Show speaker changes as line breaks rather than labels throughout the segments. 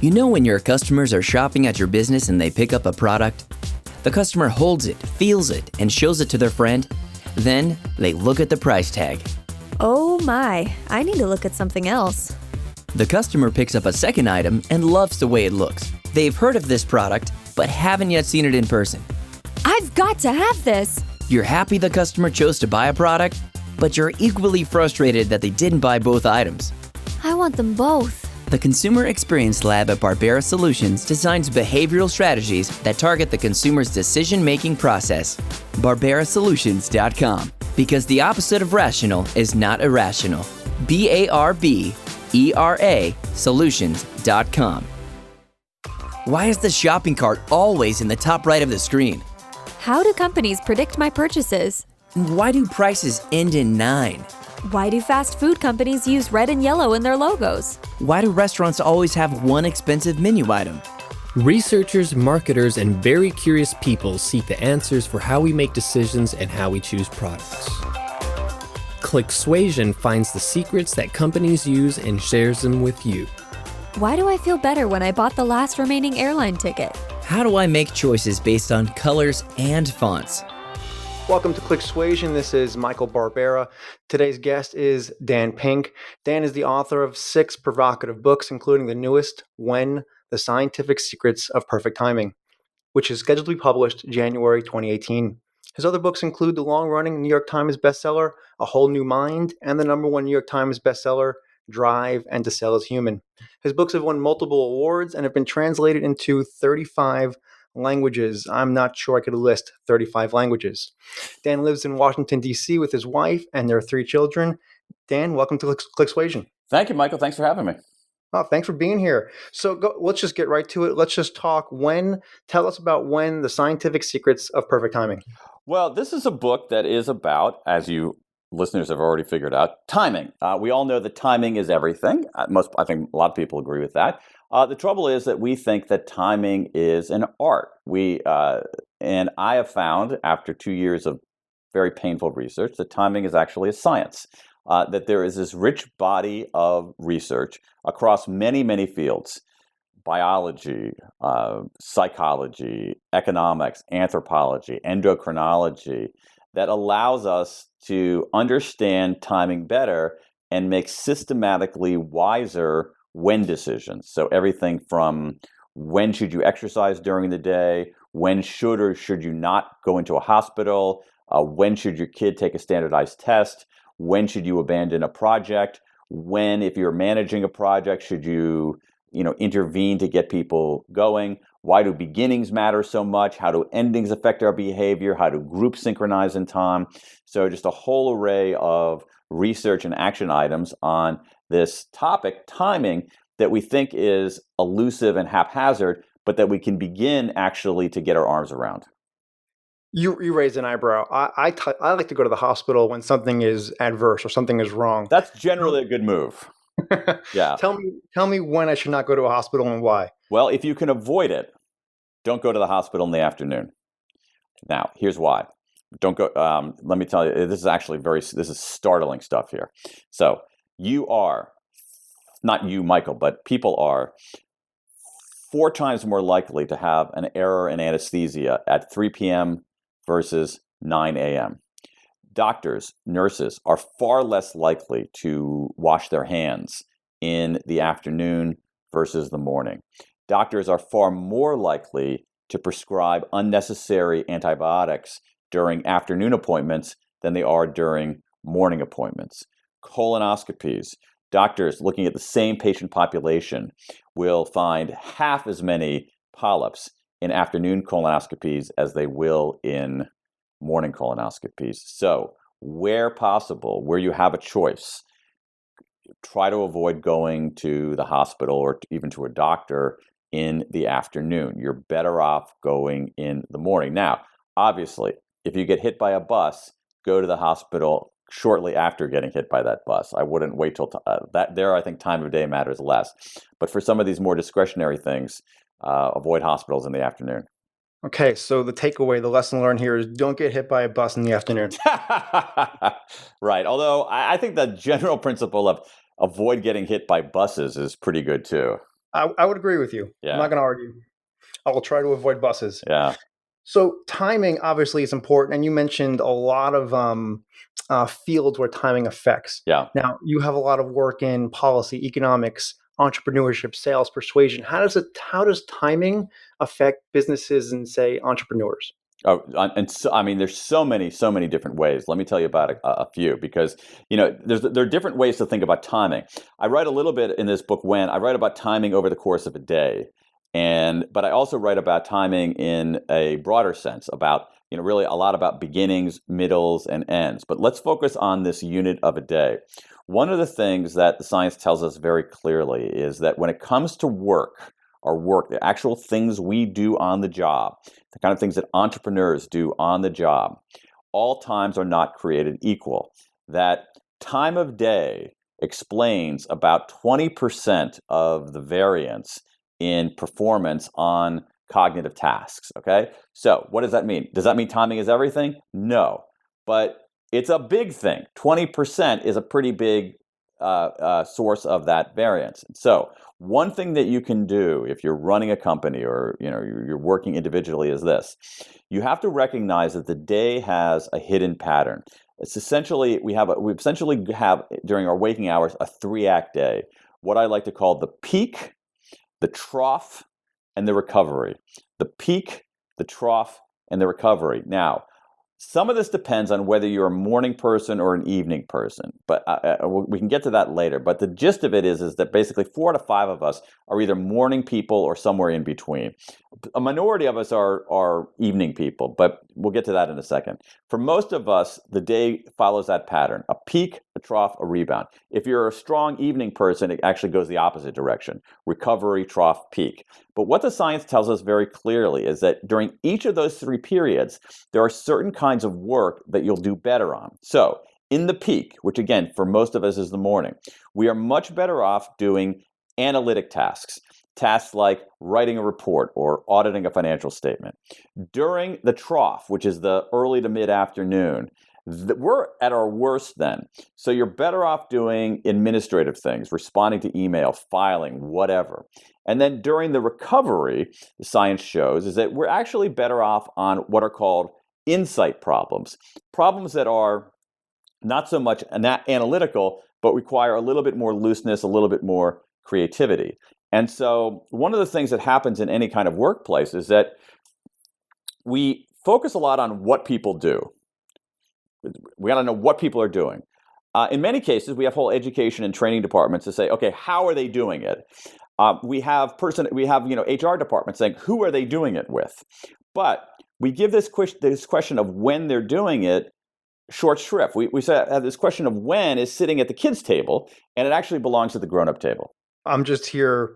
You know when your customers are shopping at your business and they pick up a product? The customer holds it, feels it, and shows it to their friend. Then they look at the price tag.
Oh my, I need to look at something else.
The customer picks up a second item and loves the way it looks. They've heard of this product, but haven't yet seen it in person.
I've got to have this.
You're happy the customer chose to buy a product, but you're equally frustrated that they didn't buy both items.
I want them both.
The Consumer Experience Lab at Barbera Solutions designs behavioral strategies that target the consumer's decision-making process. BarberaSolutions.com. Because the opposite of rational is not irrational. BARBERA Solutions.com. Why is the shopping cart always in the top right of the screen?
How do companies predict my purchases?
Why do prices end in 9?
Why do fast food companies use red and yellow in their logos?
Why do restaurants always have one expensive menu item?
Researchers, marketers, and very curious people seek the answers for how we make decisions and how we choose products. ClickSuasion finds the secrets that companies use and shares them with you.
Why do I feel better when I bought the last remaining airline ticket?
How do I make choices based on colors and fonts?
Welcome to ClickSuasion. This is Michael Barbera. Today's guest is Dan Pink. Dan is the author of 6 provocative books, including the newest, When: The Scientific Secrets of Perfect Timing, which is scheduled to be published January 2018. His other books include the long-running New York Times bestseller, A Whole New Mind, and the #1 New York Times bestseller, Drive and to Sell is Human. His books have won multiple awards and have been translated into 35 languages. I'm not sure I could list 35 languages. Dan lives in Washington, D.C. with his wife and their 3 children. Dan, welcome to ClickSuasion.
Thank you, Michael. Thanks for having me.
Oh, thanks for being here. So let's just get right to it. Let's just talk tell us about When: The Scientific Secrets of Perfect Timing.
Well, this is a book that is about, as you listeners have already figured out, timing. We all know that timing is everything. I think a lot of people agree with that. The trouble is that we think that timing is an art. And I have found, after 2 years of very painful research, that timing is actually a science. That there is this rich body of research across many, many fields: biology, psychology, economics, anthropology, endocrinology, that allows us to understand timing better and make systematically wiser when decisions. So everything from when should you exercise during the day, when should or should you not go into a hospital, when should your kid take a standardized test, when should you abandon a project, when, if you're managing a project, should you intervene to get people going. Why do beginnings matter so much? How do endings affect our behavior? How do groups synchronize in time? So just a whole array of research and action items on this topic, timing, that we think is elusive and haphazard, but that we can begin actually to get our arms around.
You raised an eyebrow. I like to go to the hospital when something is adverse or something is wrong.
That's generally a good move. Yeah.
Tell me when I should not go to a hospital and why.
Well, if you can avoid it, don't go to the hospital in the afternoon. Now, here's why. Don't go. Let me tell you, this is actually this is startling stuff here. So you are, not you, Michael, but people are 4 times more likely to have an error in anesthesia at 3 p.m. versus 9 a.m. Doctors, nurses are far less likely to wash their hands in the afternoon versus the morning. Doctors are far more likely to prescribe unnecessary antibiotics during afternoon appointments than they are during morning appointments. Colonoscopies. Doctors looking at the same patient population will find half as many polyps in afternoon colonoscopies as they will in morning colonoscopies. So, where possible, where you have a choice, try to avoid going to the hospital or even to a doctor in the afternoon. You're better off going in the morning. Now, obviously, if you get hit by a bus, go to the hospital shortly after getting hit by that bus. I wouldn't wait till that. There, I think time of day matters less. But for some of these more discretionary things, avoid hospitals in the afternoon.
Okay, so the takeaway, the lesson learned here is don't get hit by a bus in the afternoon.
Right. Although I think the general principle of avoid getting hit by buses is pretty good too.
I would agree with you.
Yeah.
I'm not going to argue. I will try to avoid buses.
Yeah.
So timing obviously is important, and you mentioned a lot of fields where timing affects.
Yeah.
Now you have a lot of work in policy, economics, entrepreneurship, sales, persuasion. How does timing affect businesses and say entrepreneurs?
Oh, and so, I mean, there's so many different ways. Let me tell you about a few because there are different ways to think about timing. I write a little bit in this book I write about timing over the course of a day, but I also write about timing in a broader sense about really a lot about beginnings, middles, and ends. But let's focus on this unit of a day. One of the things that the science tells us very clearly is that when it comes to work, the actual things we do on the job, the kind of things that entrepreneurs do on the job, all times are not created equal. That time of day explains about 20% of the variance in performance on cognitive tasks, okay? So what does that mean? Does that mean timing is everything? No, but it's a big thing. 20% is a pretty big source of that variance. So one thing that you can do if you're running a company or you're working individually is this. You have to recognize that the day has a hidden pattern. It's essentially we essentially have during our waking hours a 3-act day. What I like to call the peak, the trough, and the recovery. The peak, the trough, and the recovery. Now, some of this depends on whether you're a morning person or an evening person, but we can get to that later. But the gist of it is that basically 4 to 5 of us are either morning people or somewhere in between. A minority of us are evening people, but we'll get to that in a second. For most of us, the day follows that pattern: a peak, a trough, a rebound. If you're a strong evening person, it actually goes the opposite direction: recovery, trough, peak. But what the science tells us very clearly is that during each of those 3 periods, there are certain kinds of work that you'll do better on. So in the peak, which again, for most of us is the morning, we are much better off doing analytic tasks like writing a report or auditing a financial statement. During the trough, which is the early to mid-afternoon, we're at our worst then. So you're better off doing administrative things, responding to email, filing, whatever. And then during the recovery, the science shows is that we're actually better off on what are called insight problems that are not so much analytical, but require a little bit more looseness, a little bit more creativity. And so one of the things that happens in any kind of workplace is that we focus a lot on what people do. We got to know what people are doing. In many cases, we have whole education and training departments to say, okay, how are they doing it? We have HR departments saying, who are they doing it with? But we give this question of when they're doing it short shrift. We say this question of when is sitting at the kids' table, and it actually belongs at the grown-up table.
I'm just here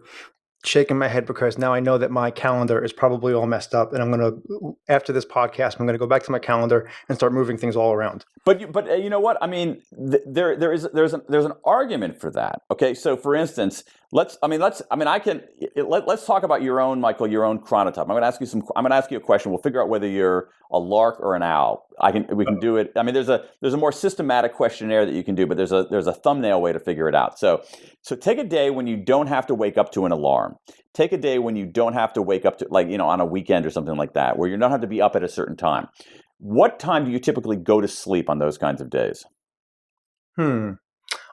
shaking my head because now I know that my calendar is probably all messed up, and after this podcast, I'm going to go back to my calendar and start moving things all around.
But you know what? I mean, there's an argument for that. Okay, so for instance, let's talk about your own, Michael, your own chronotype. I'm going to ask you a question. We'll figure out whether you're a lark or an owl. We can do it. I mean, there's a more systematic questionnaire that you can do, but there's a thumbnail way to figure it out. So take a day when you don't have to wake up to an alarm. Take a day when you don't have to wake up to, on a weekend or something like that, where you don't have to be up at a certain time. What time do you typically go to sleep on those kinds of days?
On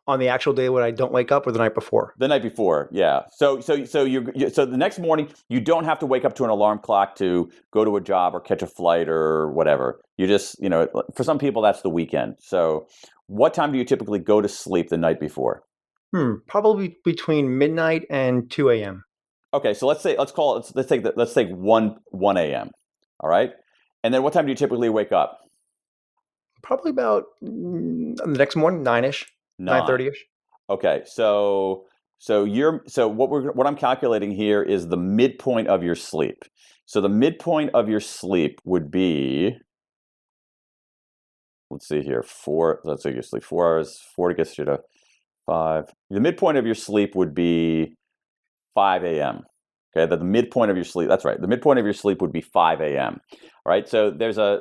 the actual day when I don't wake up, or the night before?
The night before, yeah. So the next morning you don't have to wake up to an alarm clock to go to a job or catch a flight or whatever. You just, for some people that's the weekend. So what time do you typically go to sleep the night before?
Probably between midnight and 2 a.m.
Okay, so let's take 1 a.m. All right, and then what time do you typically wake up?
Probably about the next morning, 9-ish, 9:30-ish.
Okay, so what I'm calculating here is the midpoint of your sleep. So the midpoint of your sleep would be, let's see here, 4. Let's say you sleep 4 hours. 4 gets you to 5. The midpoint of your sleep would be 5 a.m. Okay, the midpoint of your sleep. That's right. The midpoint of your sleep would be 5 a.m. All right. So there's a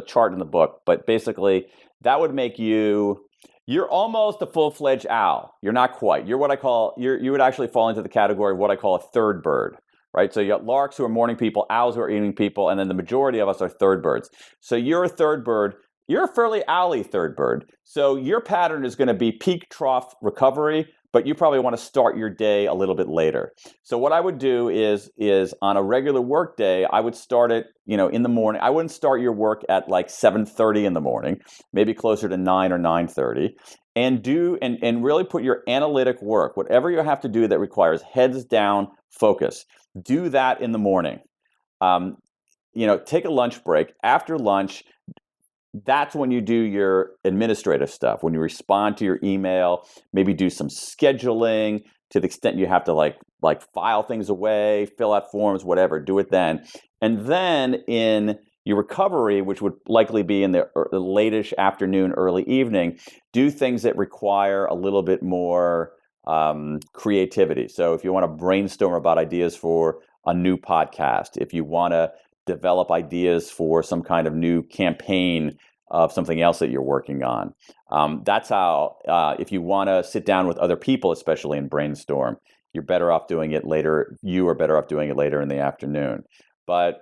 chart in the book, but basically that would make you, You're almost a full-fledged owl. You're not quite. You're what I call, you would actually fall into the category of what I call a third bird, right? So you got larks who are morning people, owls who are evening people, and then the majority of us are third birds. So you're a third bird. You're a fairly owly third bird. So your pattern is going to be peak trough recovery, but you probably want to start your day a little bit later. So what I would do is on a regular work day, I would start it, in the morning. I wouldn't start your work at like 7:30 in the morning, maybe closer to 9 or 9:30, and really put your analytic work, whatever you have to do that requires heads down focus. Do that in the morning. Take a lunch break. After lunch, that's when you do your administrative stuff, when you respond to your email, maybe do some scheduling to the extent you have to like file things away, fill out forms, whatever, do it then. And then in your recovery, which would likely be in the late-ish afternoon, early evening, do things that require a little bit more creativity. So if you want to brainstorm about ideas for a new podcast, if you want to develop ideas for some kind of new campaign of something else that you're working on. That's how, if you want to sit down with other people, especially in brainstorm, you're better off doing it later. You are better off doing it later in the afternoon. But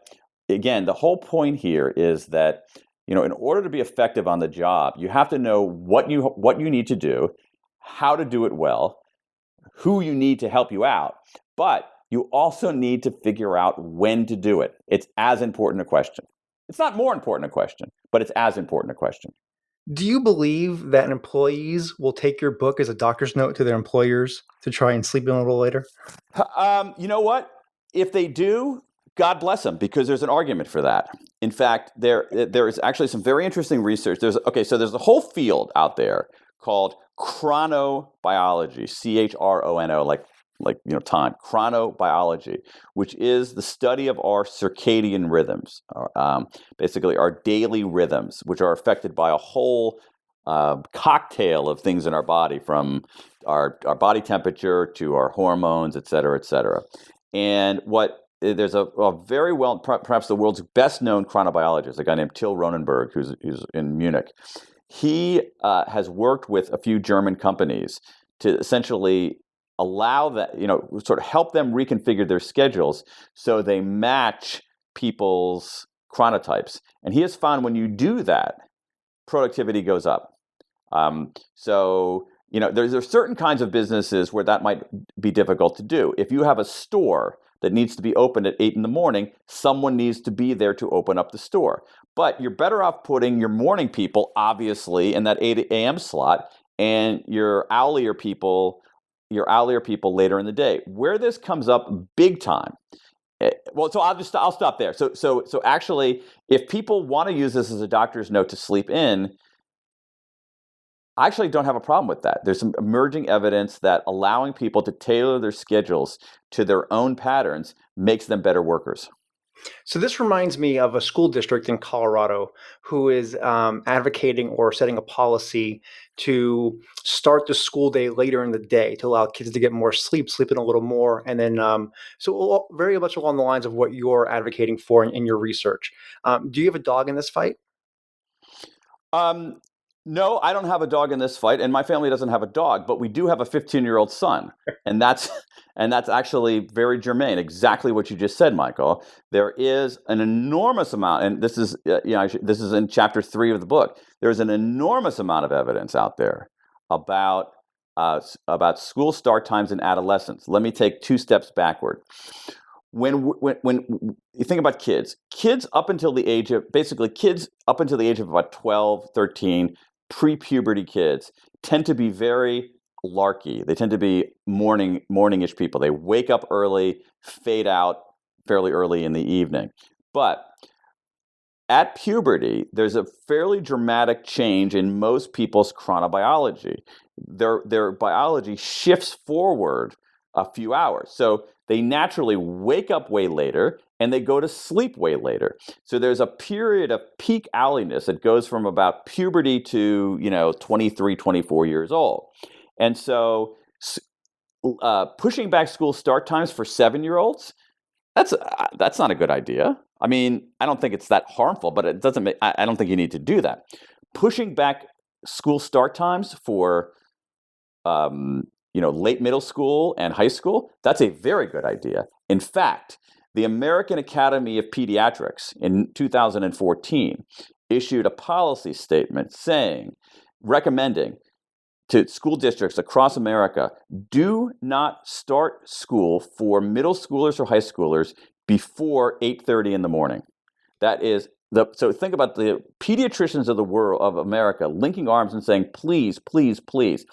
again, the whole point here is that, in order to be effective on the job, you have to know what you need to do, how to do it well, who you need to help you out. But you also need to figure out when to do it. It's as important a question. It's not more important a question, but it's as important a question.
Do you believe that employees will take your book as a doctor's note to their employers to try and sleep in a little later?
You know what? If they do, God bless them, because there's an argument for that. In fact, there is actually some very interesting research. There's a whole field out there called chronobiology, CHRONO, like time, chronobiology, which is the study of our circadian rhythms, basically our daily rhythms, which are affected by a whole cocktail of things in our body, from our body temperature to our hormones, et cetera, et cetera. And there's a very well, perhaps the world's best known chronobiologist, a guy named Till Ronenberg, who's in Munich. He has worked with a few German companies to essentially allow that, sort of help them reconfigure their schedules so they match people's chronotypes. And he has found when you do that, productivity goes up. There's certain kinds of businesses where that might be difficult to do. If you have a store that needs to be opened at 8 in the morning, someone needs to be there to open up the store. But you're better off putting your morning people, obviously, in that 8 a.m. slot, and your owlier people later in the day. Where this comes up big time. So I'll stop there. So actually, if people want to use this as a doctor's note to sleep in, I actually don't have a problem with that. There's some emerging evidence that allowing people to tailor their schedules to their own patterns makes them better workers.
So this reminds me of a school district in Colorado who is advocating or setting a policy to start the school day later in the day to allow kids to get more sleep in a little more. And then, so very much along the lines of what you're advocating for in your research. Do you have a dog in this fight?
No, I don't have a dog in this fight, and my family doesn't have a dog, but we do have a 15-year-old son, and that's actually very germane. Exactly what you just said, Michael. There is an enormous amount, and this is this is in chapter 3 of the book. There's an enormous amount of evidence out there about school start times in adolescence. Let me take 2 steps backward. When you think about kids up until the age of about 12, 13, pre-puberty kids tend to be very larky. They tend to be morning-ish people. They wake up early, fade out fairly early in the evening. But at puberty, there's a fairly dramatic change in most people's chronobiology. Their biology shifts forward a few hours. So they naturally wake up way later and they go to sleep way later. So there's a period of peak owliness that goes from about puberty to, 23, 24 years old. And so pushing back school start times for 7-year-olds, that's not a good idea. I mean, I don't think it's that harmful, but it doesn't I don't think you need to do that. Pushing back school start times for late middle school and high school, that's a very good idea. In fact, the American Academy of Pediatrics in 2014 issued a policy statement recommending to school districts across America, do not start school for middle schoolers or high schoolers before 8:30 in the morning. That is so think about the pediatricians of the world of America linking arms and saying, please, please, please.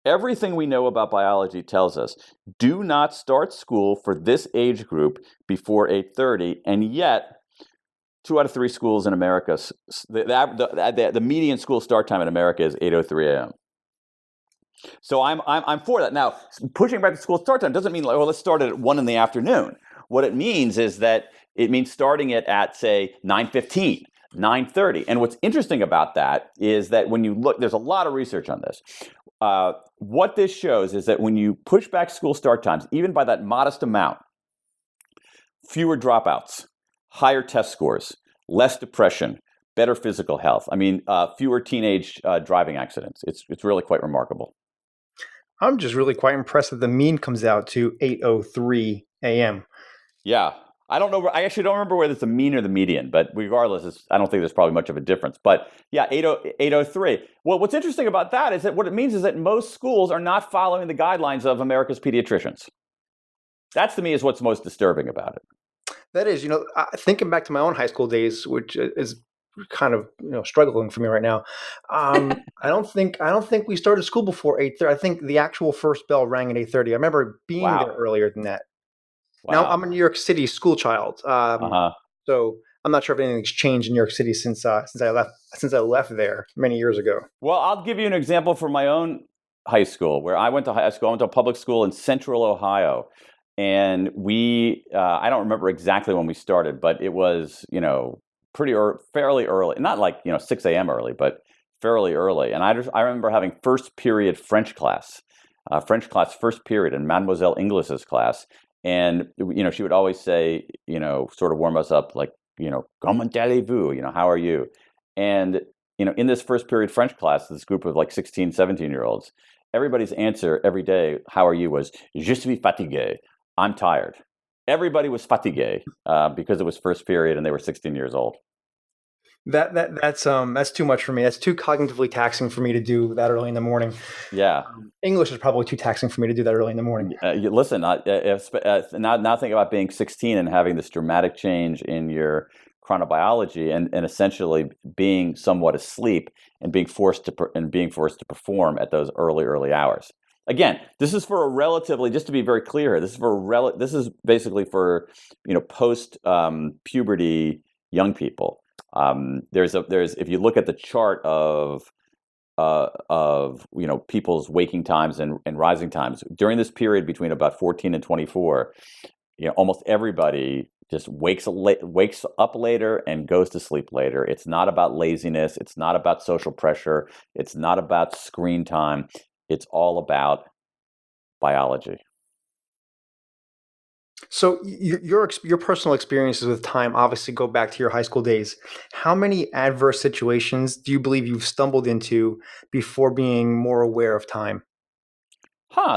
Everything we know about biology tells us, do not start school for this age group before 8:30, and yet 2 out of 3 schools in America, the median school start time in America is 8:03 a.m. So I'm for that. Now, pushing back the school start time doesn't mean like, let's start it at 1 in the afternoon. What it means is that it means starting it at, say, 9:15, 9:30. And what's interesting about that is that when you look, there's a lot of research on this. What this shows is that when you push back school start times, even by that modest amount, fewer dropouts, higher test scores, less depression, better physical health. I mean, fewer teenage driving accidents. It's really quite remarkable.
I'm just really quite impressed that the mean comes out to 8:03 a.m.
Yeah. I don't know. I actually don't remember whether it's the mean or the median, but regardless, I don't think there's probably much of a difference. But yeah, 8:03. Well, what's interesting about that is that what it means is that most schools are not following the guidelines of America's pediatricians. That's, to me, is what's most disturbing about it.
That is, thinking back to my own high school days, which is kind of struggling for me right now. I don't think we started school before 8:30. I think the actual first bell rang at 8:30. I remember being there earlier than that.
Wow.
Now I'm a New York City school child, so I'm not sure if anything's changed in New York City since I left there many years ago.
Well, I'll give you an example from my own high school, where I went to high school. I went to a public school in Central Ohio, and I don't remember exactly when we started, but it was fairly early, not like 6 a.m. early, but fairly early. And I remember having first period French class first period in Mademoiselle Inglis's class. And, she would always say, sort of warm us up, like, comment allez-vous, how are you? And, in this first period French class, this group of like 16, 17-year-olds, everybody's answer every day, how are you, was, je suis fatigué, I'm tired. Everybody was fatigué because it was first period and they were 16 years old.
That's too much for me. That's too cognitively taxing for me to do that early in the morning.
Yeah,
English is probably too taxing for me to do that early in the morning.
Listen, now think about being 16 and having this dramatic change in your chronobiology, and essentially being somewhat asleep and being forced to perform at those early hours. Again, this is for a relatively, just to be very clear here, this is basically for post puberty young people. There's if you look at the chart of people's waking times and rising times during this period between about 14 and 24, almost everybody just wakes up later and goes to sleep later. It's not about laziness. It's not about social pressure. It's not about screen time. It's all about biology.
So your personal experiences with time obviously go back to your high school days. How many adverse situations do you believe you've stumbled into before being more aware of time?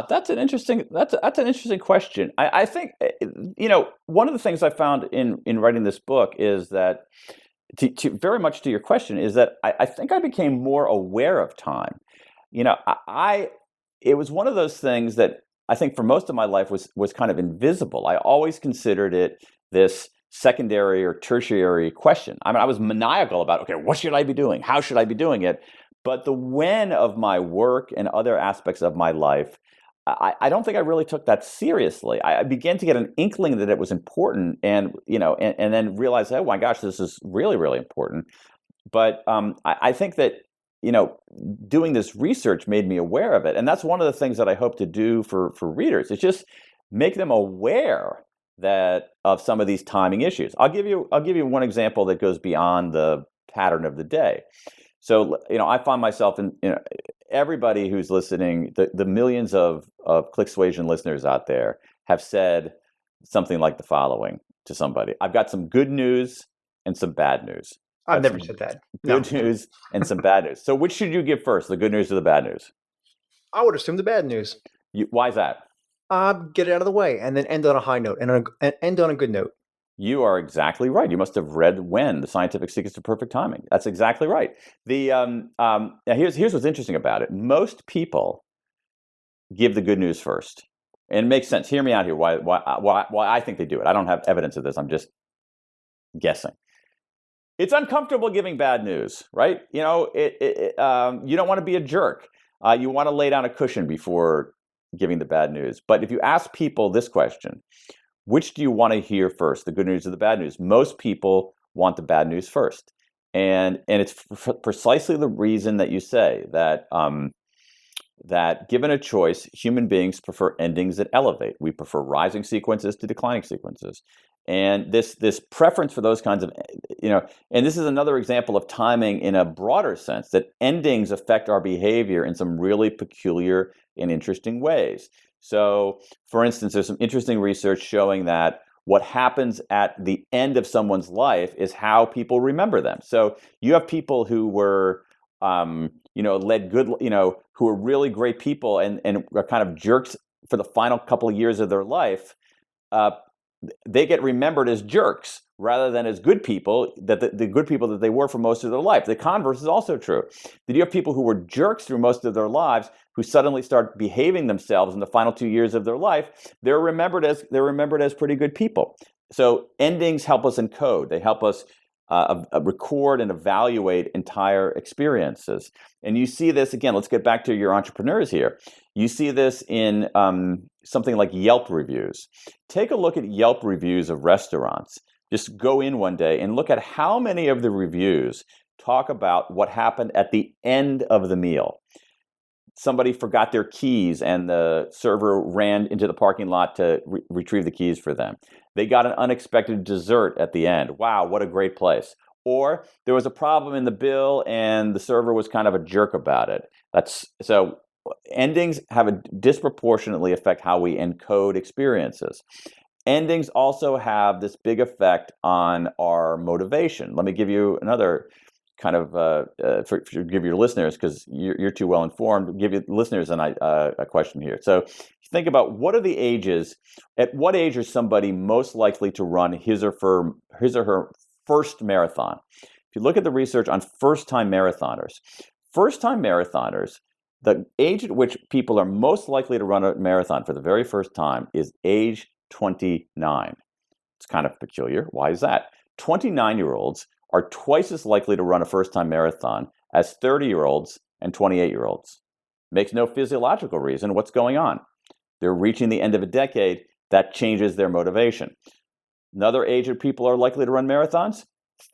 That's an interesting question. I think one of the things I found in writing this book is that to very much to your question is that I think I became more aware of time. It was one of those things that I think for most of my life was kind of invisible. I always considered it this secondary or tertiary question. I mean, I was maniacal about, okay, what should I be doing? How should I be doing it? But the when of my work and other aspects of my life, I don't think I really took that seriously. I began to get an inkling that it was important, and then realized, oh my gosh, this is really, really important. But I think that doing this research made me aware of it, and that's one of the things that I hope to do for readers. Is just make them aware of some of these timing issues. I'll give you one example that goes beyond the pattern of the day. So I find myself in everybody who's listening, the millions of ClickSuasion listeners out there have said something like the following to somebody: I've got some good news and some bad news.
I've
That's
never said that.
good
No,
news and some bad news. So which should you give first, the good news or the bad news?
I would assume the bad news.
Why is that?
Get it out of the way and then end on a high note and end on a good note.
You are exactly right. You must have read When, The Scientific Secrets of Perfect Timing. That's exactly right. Now here's what's interesting about it. Most people give the good news first. And it makes sense. Hear me out here, why I think they do it. I don't have evidence of this. I'm just guessing. It's uncomfortable giving bad news, right? You know, you don't want to be a jerk. You want to lay down a cushion before giving the bad news. But if you ask people this question, which do you want to hear first, the good news or the bad news? Most people want the bad news first. And it's precisely the reason that you say that that given a choice, human beings prefer endings that elevate. We prefer rising sequences to declining sequences. And this preference for those kinds of, and this is another example of timing in a broader sense, that endings affect our behavior in some really peculiar and interesting ways. So, for instance, there's some interesting research showing that what happens at the end of someone's life is how people remember them. So you have people who were led good, who are really great people and are kind of jerks for the final couple of years of their life. They get remembered as jerks rather than as good people, that the good people that they were for most of their life. The converse is also true. That you have people who were jerks through most of their lives who suddenly start behaving themselves in the final 2 years of their life. They're remembered as pretty good people. So endings help us encode. They help us record and evaluate entire experiences. And you see this, again, let's get back to your entrepreneurs here. You see this in something like Yelp reviews. Take a look at Yelp reviews of restaurants. Just go in one day and look at how many of the reviews talk about what happened at the end of the meal. Somebody forgot their keys and the server ran into the parking lot to retrieve the keys for them. They got an unexpected dessert at the end. Wow, what a great place. Or there was a problem in the bill and the server was kind of a jerk about it. So endings have a disproportionately affect how we encode experiences. Endings also have this big effect on our motivation. Let me give you another kind of give your listeners, because you're too well informed, give your listeners a question here. So think about at what age is somebody most likely to run his or her first marathon? If you look at the research on first-time marathoners, the age at which people are most likely to run a marathon for the very first time is age 29. It's kind of peculiar. Why is that? 29-year-olds are twice as likely to run a first-time marathon as 30-year-olds and 28-year-olds. Makes no physiological reason. What's going on? They're reaching the end of a decade. That changes their motivation. Another age that people are likely to run marathons?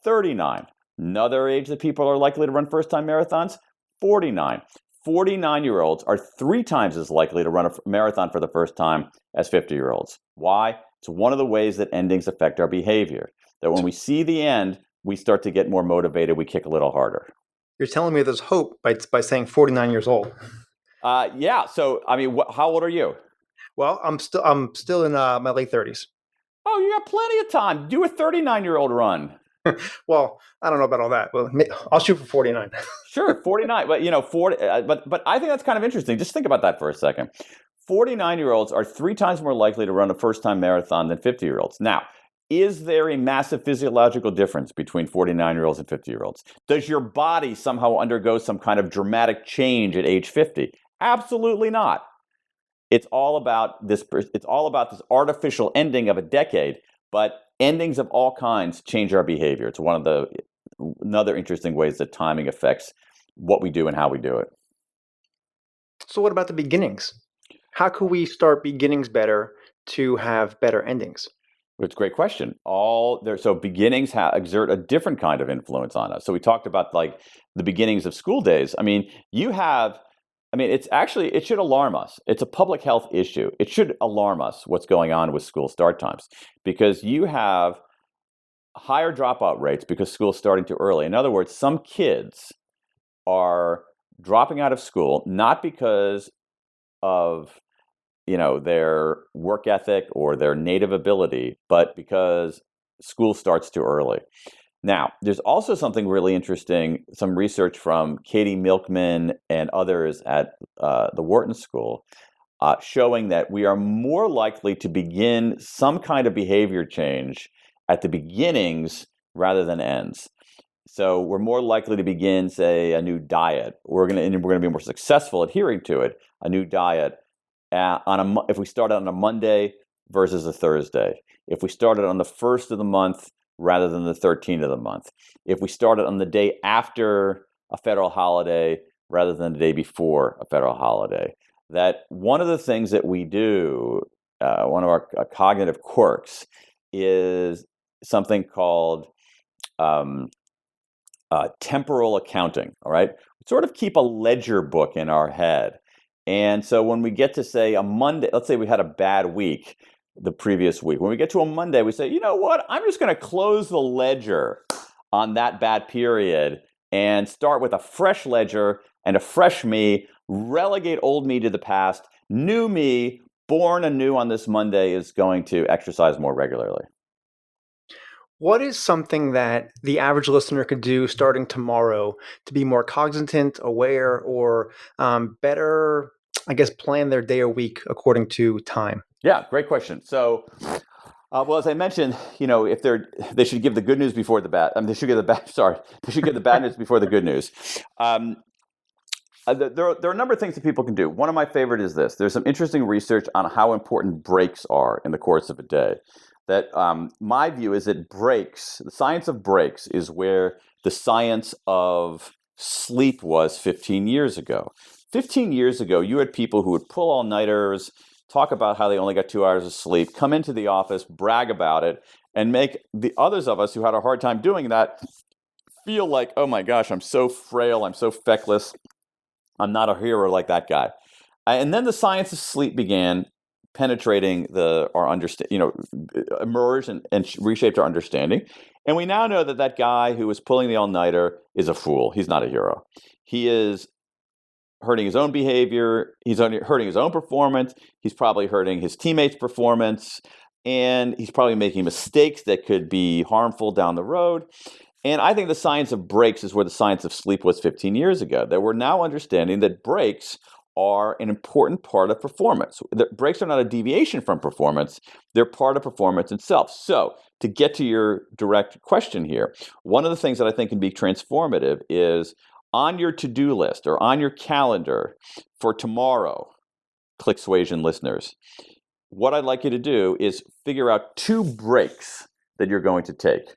39. Another age that people are likely to run first-time marathons? 49. 49-year-olds are 3 times as likely to run a marathon for the first time as 50-year-olds. Why? It's one of the ways that endings affect our behavior. That when we see the end, we start to get more motivated. We kick a little harder.
You're telling me there's hope by saying 49 years old.
Yeah. So, I mean, how old are you?
Well, I'm still in my late 30s.
Oh, you got plenty of time. Do a 39-year-old run.
Well, I don't know about all that. Well, I'll shoot for 49.
Sure, 49. But 40. But I think that's kind of interesting. Just think about that for a second. 49-year-olds are 3 times more likely to run a first-time marathon than 50-year-olds. Now, is there a massive physiological difference between 49-year-olds and 50-year-olds? Does your body somehow undergo some kind of dramatic change at age 50? Absolutely not. It's all about this artificial ending of a decade, but endings of all kinds change our behavior. It's one of another interesting ways that timing affects what we do and how we do it.
So what about the beginnings? How can we start beginnings better to have better endings?
It's a great question. So beginnings exert a different kind of influence on us. So we talked about like the beginnings of school days. I mean, it should alarm us. It's a public health issue. It should alarm us what's going on with school start times, because you have higher dropout rates because school's starting too early. In other words, some kids are dropping out of school not because of their work ethic or their native ability, but because school starts too early. Now, there's also something really interesting, some research from Katie Milkman and others at the Wharton School, showing that we are more likely to begin some kind of behavior change at the beginnings rather than ends. So we're more likely to begin, say, a new diet. We're going to be more successful adhering to it, a new diet, if we start on a Monday versus a Thursday. If we started on the 1st of the month rather than the 13th of the month. If we started on the day after a federal holiday rather than the day before a federal holiday. That one of the things that we do, one of our cognitive quirks, is something called temporal accounting, all right? We sort of keep a ledger book in our head. And so when we get to, say, a Monday, let's say we had a bad week the previous week. When we get to a Monday, we say, you know what? I'm just going to close the ledger on that bad period and start with a fresh ledger and a fresh me, relegate old me to the past. New me, born anew on this Monday, is going to exercise more regularly.
What is something that the average listener could do starting tomorrow to be more cognizant, aware, or better, I guess, plan their day or week according to time?
Yeah, great question. So, well, as I mentioned, if they should give the good news before the bad. They should give the bad news before the good news. There are a number of things that people can do. One of my favorite is this. There's some interesting research on how important breaks are in the course of a day. That my view is that breaks, the science of breaks, is where the science of sleep was 15 years ago. 15 years ago, you had people who would pull all-nighters, talk about how they only got 2 hours of sleep, come into the office, brag about it, and make the others of us who had a hard time doing that feel like, oh my gosh, I'm so frail, I'm so feckless, I'm not a hero like that guy. And then the science of sleep began penetrating our understanding, emerged and reshaped our understanding. And we now know that guy who was pulling the all-nighter is a fool. He's not a hero. He is hurting his own behavior. He's hurting his own performance. He's probably hurting his teammates' performance. And he's probably making mistakes that could be harmful down the road. And I think the science of breaks is where the science of sleep was 15 years ago, that we're now understanding that breaks are an important part of performance. The breaks are not a deviation from performance. They're part of performance itself. So to get to your direct question here, one of the things that I think can be transformative is on your to-do list or on your calendar for tomorrow, ClickSuasion listeners, what I'd like you to do is figure out 2 breaks that you're going to take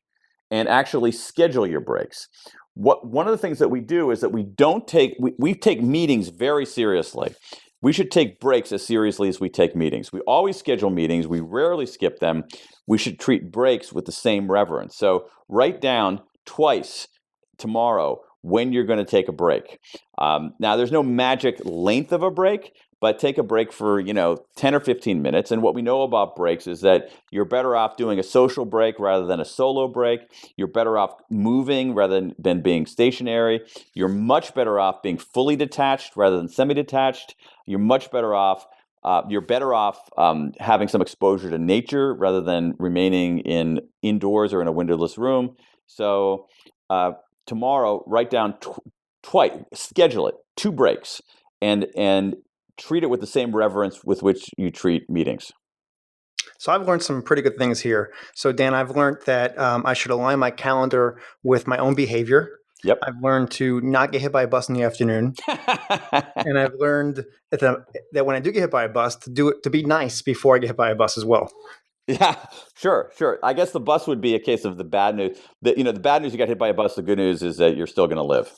and actually schedule your breaks. One of the things that we do is that we take meetings very seriously. We should take breaks as seriously as we take meetings. We always schedule meetings. We rarely skip them. We should treat breaks with the same reverence. So write down twice tomorrow when you're going to take a break. Now, there's no magic length of a break, but take a break for 10 or 15 minutes. And what we know about breaks is that you're better off doing a social break rather than a solo break. You're better off moving rather than being stationary. You're much better off being fully detached rather than semi-detached. You're much better off. You're better off having some exposure to nature rather than remaining indoors or in a windowless room. So tomorrow, write down twice, schedule it, 2 breaks, and treat it with the same reverence with which you treat meetings.
So I've learned some pretty good things here. So Dan, I've learned that I should align my calendar with my own behavior.
Yep.
I've learned to not get hit by a bus in the afternoon. And I've learned that when I do get hit by a bus, to be nice before I get hit by a bus as well.
Yeah, sure. I guess the bus would be a case of the bad news. The bad news, you got hit by a bus. The good news is that you're still going to live.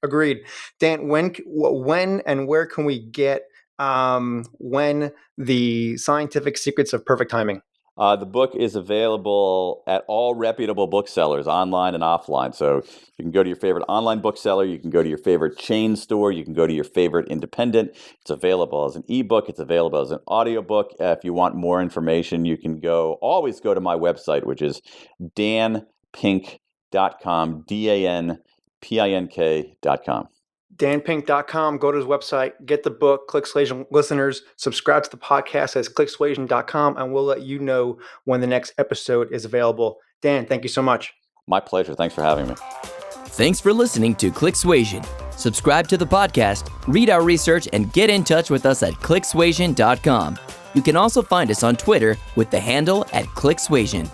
Agreed. Dan, when and where can we get when the scientific secrets of perfect timing?
The book is available at all reputable booksellers, online and offline. So you can go to your favorite online bookseller, you can go to your favorite chain store, you can go to your favorite independent. It's available as an ebook, it's available as an audiobook. If you want more information, you can always go to my website, which is danpink.com, danpink.com.
danpink.com. Go to his website, get the book. ClickSuasion listeners, subscribe to the podcast at clicksuasion.com, and we'll let you know when the next episode is available. Dan, thank you so much.
My pleasure. Thanks for having me.
Thanks for listening to ClickSuasion. Subscribe to the podcast, read our research, and get in touch with us at clicksuasion.com. You can also find us on Twitter with the handle @ClickSuasion.